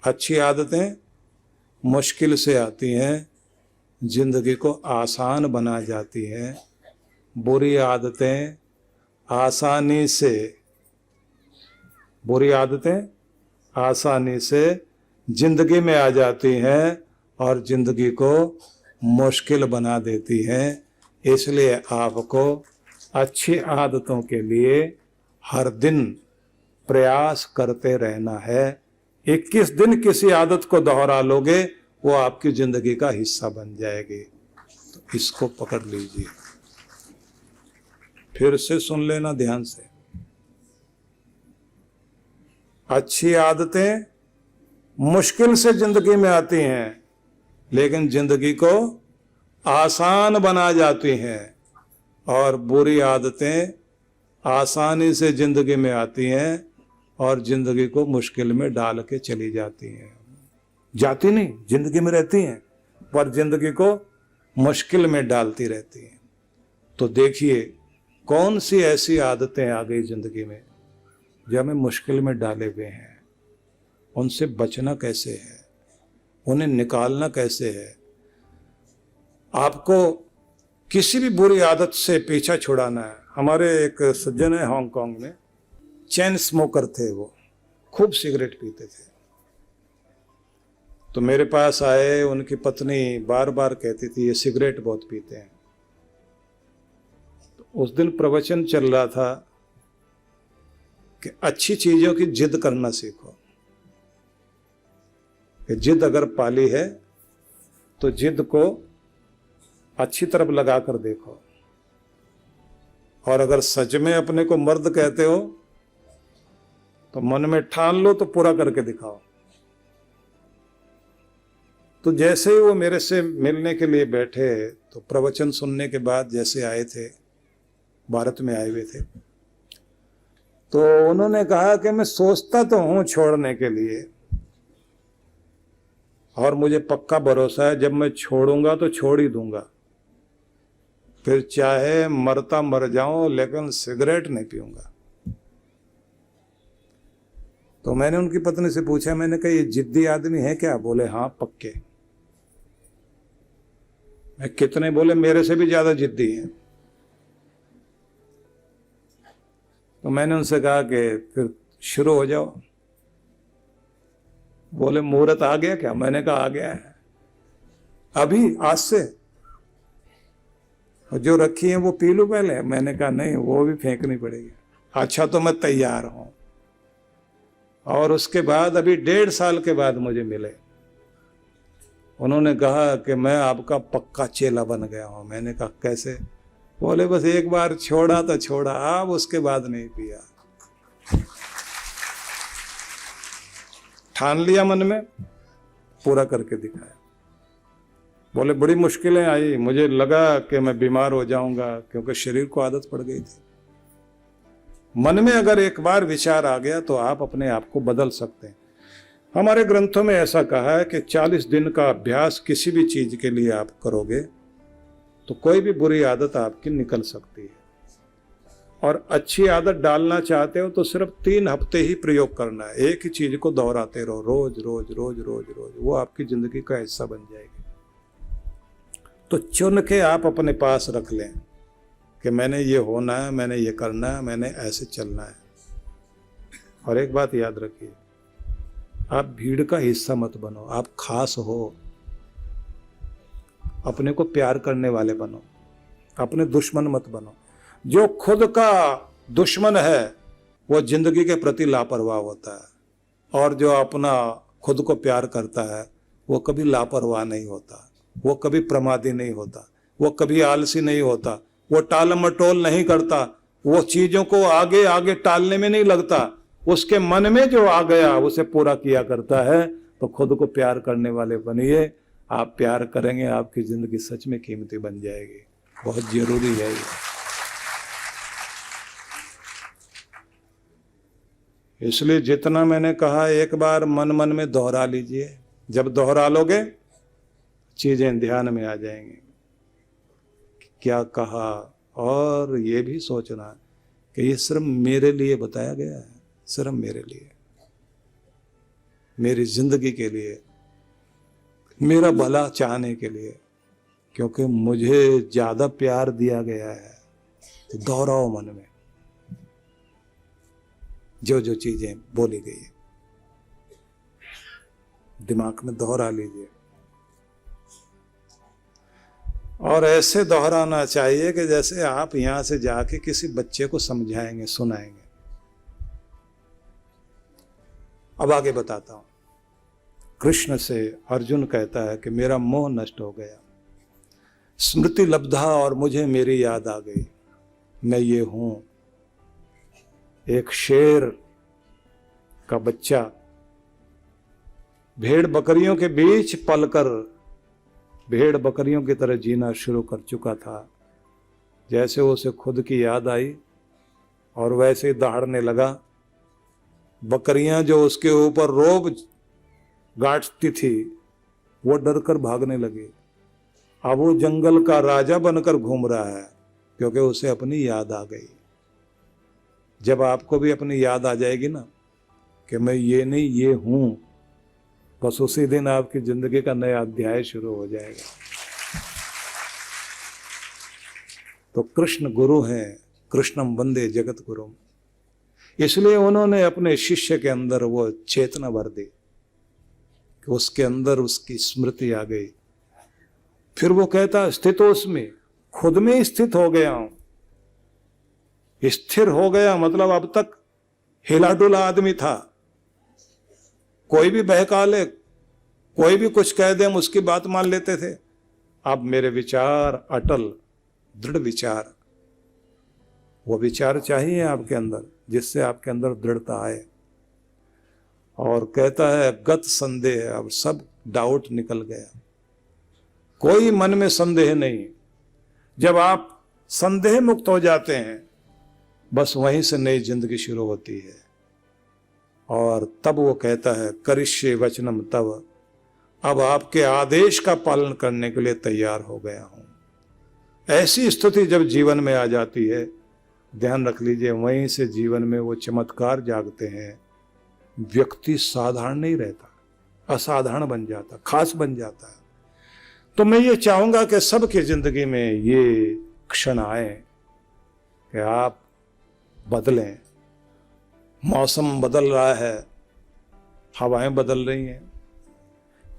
अच्छी आदतें मुश्किल से आती हैं, जिंदगी को आसान बना जाती हैं। बुरी आदतें आसानी से जिंदगी में आ जाती हैं और जिंदगी को मुश्किल बना देती हैं। इसलिए आपको अच्छी आदतों के लिए हर दिन प्रयास करते रहना है। 21 दिन किसी आदत को दोहरा लोगे, वो आपकी जिंदगी का हिस्सा बन जाएगी। तो इसको पकड़ लीजिए। फिर से सुन लेना ध्यान से। अच्छी आदतें मुश्किल से जिंदगी में आती हैं, लेकिन जिंदगी को आसान बना जाती हैं। और बुरी आदतें आसानी से जिंदगी में आती हैं और जिंदगी को मुश्किल में डाल के चली जाती हैं। जाती नहीं, जिंदगी में रहती हैं, पर जिंदगी को मुश्किल में डालती रहती हैं। तो देखिए कौन सी ऐसी आदतें आ गई जिंदगी में जो हमें मुश्किल में डाले हुए हैं। उनसे बचना कैसे है, उन्हें निकालना कैसे है। आपको किसी भी बुरी आदत से पीछा छुड़ाना है। हमारे एक सज्जन है हांगकांग में, चेन स्मोकर थे, वो खूब सिगरेट पीते थे। तो मेरे पास आए, उनकी पत्नी बार बार कहती थी ये सिगरेट बहुत पीते हैं। तो उस दिन प्रवचन चल रहा था कि अच्छी चीजों की जिद करना सीखो। कि जिद अगर पाली है तो जिद को अच्छी तरफ लगा कर देखो, और अगर सच में अपने को मर्द कहते हो तो मन में ठान लो तो पूरा करके दिखाओ। तो जैसे ही वो मेरे से मिलने के लिए बैठे, तो प्रवचन सुनने के बाद जैसे आए थे, भारत में आए हुए थे, तो उन्होंने कहा कि मैं सोचता तो हूं छोड़ने के लिए, और मुझे पक्का भरोसा है जब मैं छोड़ूंगा तो छोड़ ही दूंगा, फिर चाहे मरता मर जाऊं, लेकिन सिगरेट नहीं पीऊंगा। तो मैंने उनकी पत्नी से पूछा, मैंने कहा ये जिद्दी आदमी है क्या? बोले हाँ पक्के। मैं कितने? बोले मेरे से भी ज्यादा जिद्दी है। तो मैंने उनसे कहा कि फिर शुरू हो जाओ। बोले मुहूर्त आ गया क्या? मैंने कहा आ गया है, अभी आज से जो रखी है वो पी लूं पहले? मैंने कहा नहीं, वो भी फेंकनी पड़ेगी। अच्छा तो मैं तैयार हूं। और उसके बाद अभी 1.5 साल के बाद मुझे मिले, उन्होंने कहा कि मैं आपका पक्का चेला बन गया हूं। मैंने कहा कैसे? बोले बस एक बार छोड़ा तो छोड़ा, अब उसके बाद नहीं पिया। ठान लिया मन में, पूरा करके दिखाया। बोले बड़ी मुश्किलें आई, मुझे लगा कि मैं बीमार हो जाऊंगा, क्योंकि शरीर को आदत पड़ गई थी। मन में अगर एक बार विचार आ गया तो आप अपने आप को बदल सकते हैं। हमारे ग्रंथों में ऐसा कहा है कि 40 दिन का अभ्यास किसी भी चीज के लिए आप करोगे तो कोई भी बुरी आदत आपकी निकल सकती है। और अच्छी आदत डालना चाहते हो तो सिर्फ 3 हफ्ते ही प्रयोग करना है। एक ही चीज को दोहराते रहो, रोज रोज रोज रोज रोज, वो आपकी जिंदगी का हिस्सा बन जाएगी। तो चुन के आप अपने पास रख लें कि मैंने ये होना है, मैंने ये करना है, मैंने ऐसे चलना है। और एक बात याद रखिए, आप भीड़ का हिस्सा मत बनो, आप खास हो। अपने को प्यार करने वाले बनो, अपने दुश्मन मत बनो। जो खुद का दुश्मन है वो जिंदगी के प्रति लापरवाह होता है, और जो अपना खुद को प्यार करता है वो कभी लापरवाह नहीं होता, वो कभी प्रमादी नहीं होता, वो कभी आलसी नहीं होता, वो टाल मटोल नहीं करता, वो चीजों को आगे आगे टालने में नहीं लगता। उसके मन में जो आ गया उसे पूरा किया करता है। तो खुद को प्यार करने वाले बनिए। आप प्यार करेंगे, आपकी जिंदगी सच में कीमती बन जाएगी। बहुत जरूरी है ये। इसलिए जितना मैंने कहा एक बार मन मन में दोहरा लीजिए। जब दोहरा लोगे चीजें ध्यान में आ जाएंगी। क्या कहा, और ये भी सोचना कि ये सिर्फ मेरे लिए बताया गया है, सिर्फ मेरे लिए। मेरी जिंदगी के लिए, मेरा भला चाहने के लिए, क्योंकि मुझे ज्यादा प्यार दिया गया है। तो दोहराओ मन में जो जो चीजें बोली गई है, दिमाग में दोहरा लीजिए। और ऐसे दोहराना चाहिए कि जैसे आप यहां से जाके किसी बच्चे को समझाएंगे, सुनाएंगे। अब आगे बताता हूं। कृष्ण से अर्जुन कहता है कि मेरा मोह नष्ट हो गया, स्मृति लब्धा और मुझे मेरी याद आ गई। मैं ये हूं, एक शेर का बच्चा भेड़ बकरियों के बीच पलकर भेड़ बकरियों की तरह जीना शुरू कर चुका था। जैसे उसे खुद की याद आई और वैसे ही दहाड़ने लगा। बकरियां जो उसके ऊपर रोब गांठती थी वो डर कर भागने लगी। अब वो जंगल का राजा बनकर घूम रहा है क्योंकि उसे अपनी याद आ गई। जब आपको भी अपनी याद आ जाएगी ना कि मैं ये नहीं ये हूं, बस उसी दिन आपकी जिंदगी का नया अध्याय शुरू हो जाएगा। तो कृष्ण गुरु हैं, कृष्णम वंदे जगत गुरु। इसलिए उन्होंने अपने शिष्य के अंदर वो चेतना भर दी कि उसके अंदर उसकी स्मृति आ गई। फिर वो कहता स्थितोस्मि, खुद में स्थित हो गया हूं। स्थिर हो गया मतलब अब तक हिला डुला आदमी था, कोई भी बहका ले, कोई भी कुछ कह दे हम उसकी बात मान लेते थे। अब मेरे विचार अटल, दृढ़ विचार, वो विचार चाहिए आपके अंदर जिससे आपके अंदर दृढ़ता आए। और कहता है गत संदेह, अब सब डाउट निकल गया, कोई मन में संदेह नहीं। जब आप संदेह मुक्त हो जाते हैं बस वहीं से नई जिंदगी शुरू होती है। और तब वो कहता है करिष्ये वचनम तव, अब आपके आदेश का पालन करने के लिए तैयार हो गया हूं। ऐसी स्थिति जब जीवन में आ जाती है, ध्यान रख लीजिए, वहीं से जीवन में वो चमत्कार जागते हैं। व्यक्ति साधारण नहीं रहता, असाधारण बन जाता, खास बन जाता है। तो मैं ये चाहूंगा कि सबकी जिंदगी में ये क्षण आए कि आप बदलें। मौसम बदल रहा है, हवाएं बदल रही हैं,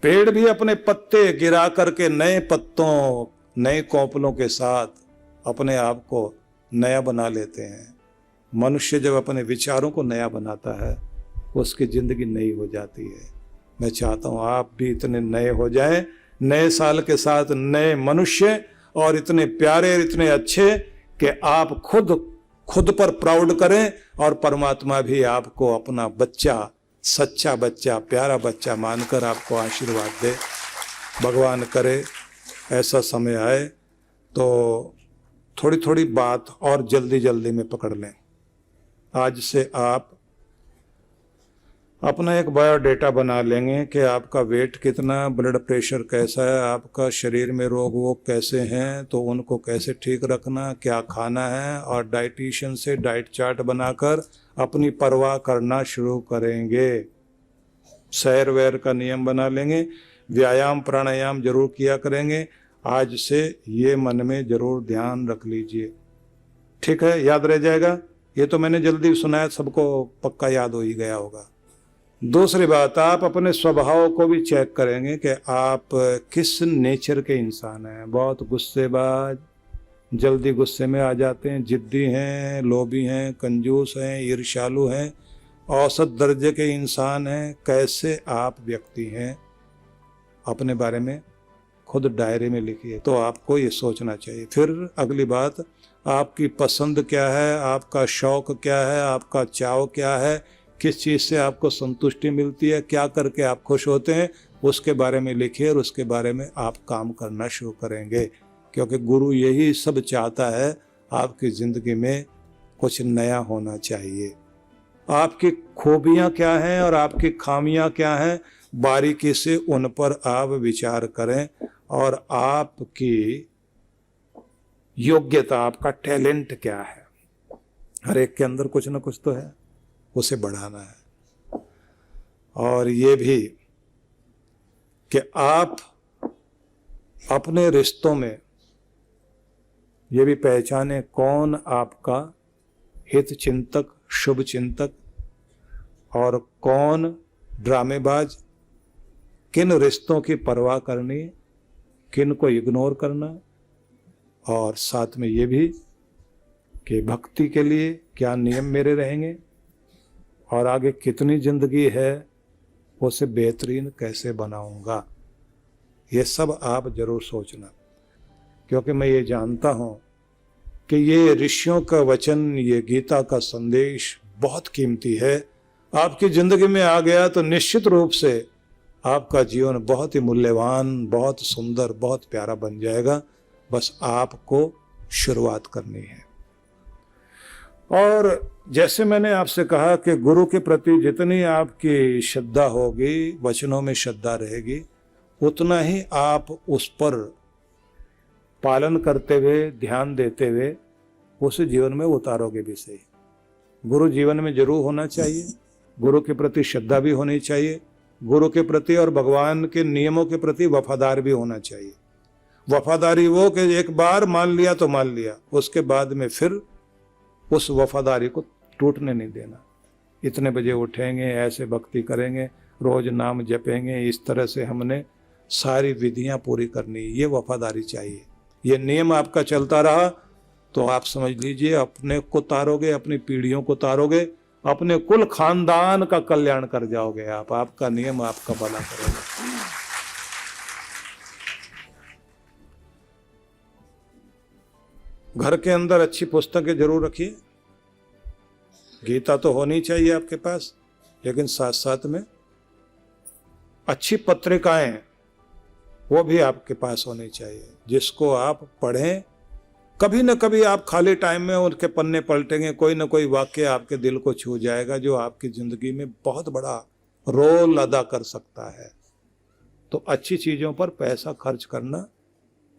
पेड़ भी अपने पत्ते गिरा करके नए पत्तों, नए कोंपलों के साथ अपने आप को नया बना लेते हैं। मनुष्य जब अपने विचारों को नया बनाता है उसकी जिंदगी नई हो जाती है। मैं चाहता हूं आप भी इतने नए हो जाएं, नए साल के साथ नए मनुष्य, और इतने प्यारे, इतने अच्छे कि आप खुद पर प्राउड करें और परमात्मा भी आपको अपना बच्चा, सच्चा बच्चा, प्यारा बच्चा मानकर आपको आशीर्वाद दे। भगवान करे ऐसा समय आए तो थोड़ी थोड़ी बात और जल्दी जल्दी में पकड़ लें। आज से आप अपना एक बायोडेटा बना लेंगे कि आपका वेट कितना, ब्लड प्रेशर कैसा है, आपका शरीर में रोग वोग कैसे हैं, तो उनको कैसे ठीक रखना, क्या खाना है, और डाइटिशियन से डाइट चार्ट बनाकर अपनी परवाह करना शुरू करेंगे। सैर वैर का नियम बना लेंगे, व्यायाम प्राणायाम जरूर किया करेंगे। आज से ये मन में जरूर ध्यान रख लीजिए, ठीक है? याद रह जाएगा। ये तो मैंने जल्दी सुनाया, सबको पक्का याद हो ही गया होगा। दूसरी बात, आप अपने स्वभाव को भी चेक करेंगे कि आप किस नेचर के इंसान हैं। बहुत गुस्सेबाज, जल्दी गुस्से में आ जाते हैं, जिद्दी हैं, लोभी हैं, कंजूस हैं, ईर्ष्यालु हैं, औसत दर्जे के इंसान हैं। कैसे आप व्यक्ति हैं, अपने बारे में खुद डायरी में लिखिए। तो आपको ये सोचना चाहिए। फिर अगली बात, आपकी पसंद क्या है, आपका शौक क्या है, आपका चाव क्या है, किस चीज़ से आपको संतुष्टि मिलती है, क्या करके आप खुश होते हैं, उसके बारे में लिखिए और उसके बारे में आप काम करना शुरू करेंगे। क्योंकि गुरु यही सब चाहता है, आपकी ज़िंदगी में कुछ नया होना चाहिए। आपकी खूबियाँ क्या हैं और आपकी खामियाँ क्या हैं, बारीकी से उन पर आप विचार करें। और आपकी योग्यता, आपका टैलेंट क्या है, हर एक के अंदर कुछ ना कुछ तो है, उसे बढ़ाना है। और ये भी कि आप अपने रिश्तों में ये भी पहचाने कौन आपका हित चिंतक, शुभ चिंतक और कौन ड्रामेबाज, किन रिश्तों की परवाह करनी, किन को इग्नोर करना, और साथ में ये भी कि भक्ति के लिए क्या नियम मेरे रहेंगे और आगे कितनी जिंदगी है उसे बेहतरीन कैसे बनाऊंगा। ये सब आप जरूर सोचना, क्योंकि मैं ये जानता हूँ कि ये ऋषियों का वचन, ये गीता का संदेश बहुत कीमती है। आपकी जिंदगी में आ गया तो निश्चित रूप से आपका जीवन बहुत ही मूल्यवान, बहुत सुंदर, बहुत प्यारा बन जाएगा। बस आपको शुरुआत करनी है। और जैसे मैंने आपसे कहा कि गुरु के प्रति जितनी आपकी श्रद्धा होगी, वचनों में श्रद्धा रहेगी, उतना ही आप उस पर पालन करते हुए, ध्यान देते हुए उस जीवन में उतारोगे भी सही। गुरु जीवन में जरूर होना चाहिए, गुरु के प्रति श्रद्धा भी होनी चाहिए, गुरु के प्रति और भगवान के नियमों के प्रति वफादार भी होना चाहिए। वफादारी वो कि एक बार मान लिया तो मान लिया, उसके बाद में फिर उस वफादारी को टूटने नहीं देना। इतने बजे उठेंगे, ऐसे भक्ति करेंगे, रोज नाम जपेंगे, इस तरह से हमने सारी विधियां पूरी करनी, ये वफादारी चाहिए। ये नियम आपका चलता रहा तो आप समझ लीजिए अपने को तारोगे, अपनी पीढ़ियों को तारोगे, अपने कुल खानदान का कल्याण कर जाओगे आप। आपका नियम आपका भला करेगा। घर के अंदर अच्छी पुस्तकें जरूर रखिए। गीता तो होनी चाहिए आपके पास, लेकिन साथ साथ में अच्छी पत्रिकाएं वो भी आपके पास होनी चाहिए, जिसको आप पढ़ें। कभी न कभी आप खाली टाइम में उनके पन्ने पलटेंगे, कोई ना कोई वाक्य आपके दिल को छू जाएगा जो आपकी जिंदगी में बहुत बड़ा रोल अदा कर सकता है। तो अच्छी चीजों पर पैसा खर्च करना,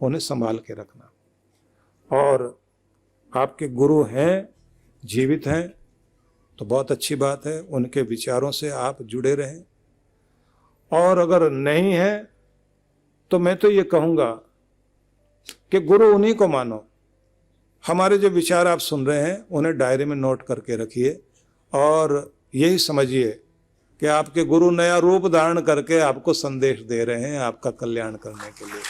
उन्हें संभाल के रखना। और आपके गुरु हैं, जीवित हैं, तो बहुत अच्छी बात है, उनके विचारों से आप जुड़े रहें। और अगर नहीं है तो मैं तो ये कहूँगा कि गुरु उन्हीं को मानो। हमारे जो विचार आप सुन रहे हैं उन्हें डायरी में नोट करके रखिए और यही समझिए कि आपके गुरु नया रूप धारण करके आपको संदेश दे रहे हैं आपका कल्याण करने के लिए।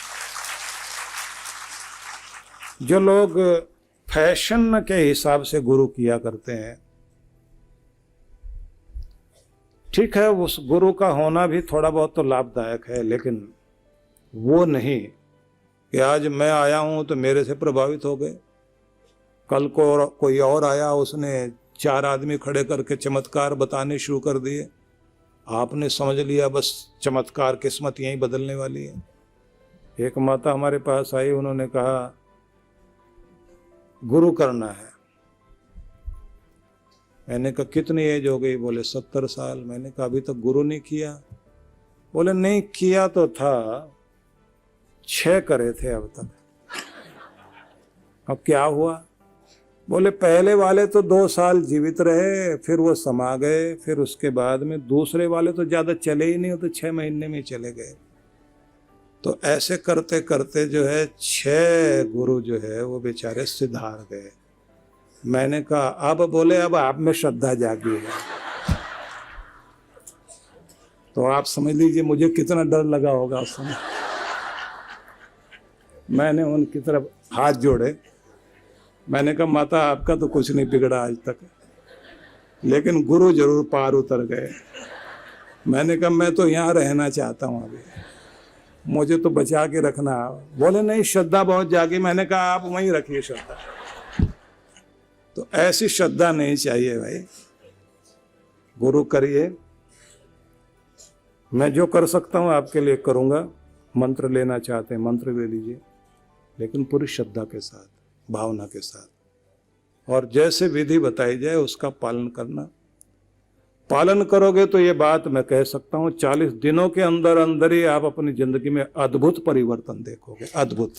जो लोग फैशन के हिसाब से गुरु किया करते हैं, ठीक है, उस गुरु का होना भी थोड़ा बहुत तो लाभदायक है, लेकिन वो नहीं कि आज मैं आया हूं तो मेरे से प्रभावित हो गए, कल को कोई और आया, उसने 4 आदमी खड़े करके चमत्कार बताने शुरू कर दिए, आपने समझ लिया बस चमत्कार, किस्मत यहीं बदलने वाली है। एक माता हमारे पास आई, उन्होंने कहा गुरु करना है। मैंने कहा कितनी एज हो गई? बोले 70 साल। मैंने कहा अभी तक गुरु नहीं किया? बोले नहीं किया तो था, 6 करे थे अब तक। अब क्या हुआ? बोले पहले वाले तो 2 साल जीवित रहे, फिर वो समा गए, फिर उसके बाद में दूसरे वाले तो ज्यादा चले ही नहीं, हो तो 6 महीने में चले गए। तो ऐसे करते करते जो है 6 गुरु जो है वो बेचारे सिधार गए। मैंने कहा अब? बोले अब आप में श्रद्धा जागी है। तो आप समझ लीजिए मुझे कितना डर लगा होगा उस समय। मैंने उनकी तरफ हाथ जोड़े, मैंने कहा माता आपका तो कुछ नहीं बिगड़ा आज तक, लेकिन गुरु जरूर पार उतर गए। मैंने कहा मैं तो यहाँ रहना चाहता हूँ, अभी मुझे तो बचा के रखना। बोले नहीं श्रद्धा बहुत जागी। मैंने कहा आप वहीं रखिए श्रद्धा। तो ऐसी श्रद्धा नहीं चाहिए भाई, गुरु करिए। मैं जो कर सकता हूँ आपके लिए करूँगा। मंत्र लेना चाहते हैं मंत्र ले लीजिए, लेकिन पूरी श्रद्धा के साथ, भावना के साथ, और जैसे विधि बताई जाए उसका पालन करना। पालन करोगे तो ये बात मैं कह सकता हूँ 40 दिनों के अंदर अंदर ही आप अपनी जिंदगी में अद्भुत परिवर्तन देखोगे, अद्भुत।